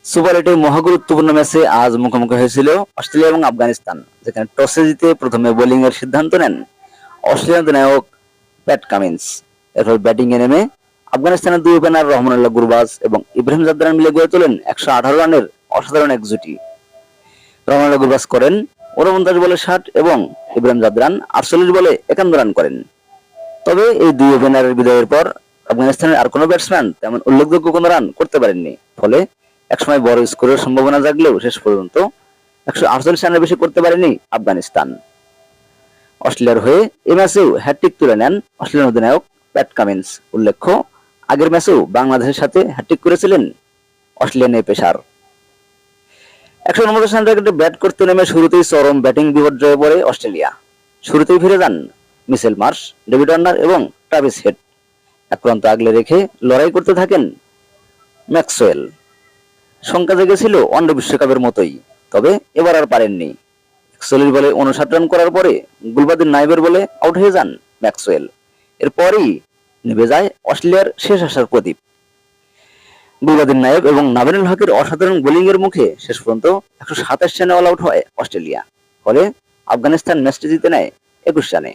Super এইটে মহা গুরুত্বপূর্ণ ম্যাচে আজ মুখোমুখি হয়েছিল অস্ট্রেলিয়া এবং আফগানিস্তান, যেখানে টসে জিতে প্রথমে বোলিং এর সিদ্ধান্ত নেন অস্ট্রেলিয়ান অধিনায়ক প্যাট কামিন্স। এরপর ব্যাটিং এ নেমে আফগানিস্তানের দুই ওপেনার রহমানুল্লাহ গুরবাজ এবং ইব্রাহিম জাদরান মিলে গড়ে তোলেন ১১৮ রানের অসাধারণ এক জুটি। রহমানুল্লাহ গুরবাজ করেন ৪৯ বলে ৬০ এবং ইব্রাহিম জাদরান ৪৮ বলে ৫১ রান করেন। তবে এই দুই ওপেনারের বিদায়ের পর আফগানিস্তানের আর কোনো ব্যাটসম্যান তেমন উল্লেখযোগ্য কোনো রান করতে পারেননি। ফলে একসময় বড় স্কোরের সম্ভাবনা জাগলেও শেষ পর্যন্ত ১৪৮ রানের বেশি করতে পারেনি আফগানিস্তান। অস্ট্রেলিয়ার হয়ে এই ম্যাচেও হ্যাটট্রিক তুলে নেন অস্ট্রেলিয়ান অধিনায়ক প্যাট কামিন্স। উল্লেখ্য, আগের ম্যাচেও বাংলাদেশের সাথে হ্যাটট্রিক করেছিলেন অস্ট্রেলিয়ান এই পেসার। ১৪৯ রান টার্গেটে ব্যাট করতে নেমে শুরুতেই চরম ব্যাটিং বিপর্যয়ে পড়ে অস্ট্রেলিয়া। শুরুতেই ফিরে যান মিচেল মার্শ, ডেভিড ওয়ার্নার এবং ট্রাভিস হেড। এক প্রান্ত আগলে রেখে লড়াই করতে থাকেন ম্যাক্সওয়েল। শঙ্কা জেগেছিল ওয়ানডে বিশ্বকাপের মতোই, তবে এবার আর পারেননি। ৪১ বলে ৫৯ রান করার পরে গুলবাদিন নাইবের বলে আউট হয়ে যান ম্যাক্সওয়েল। এরপরই নিভে যায় অস্ট্রেলিয়ার শেষ আশার প্রদীপ। গুলবাদিন নায়েব এবং নাবিনুল হকের অসাধারণ বোলিং এর মুখে শেষ পর্যন্ত ১২৭ রানে অল আউট হয় অস্ট্রেলিয়া। ফলে আফগানিস্তান ম্যাচটি জিতে নেয় ২১ রানে।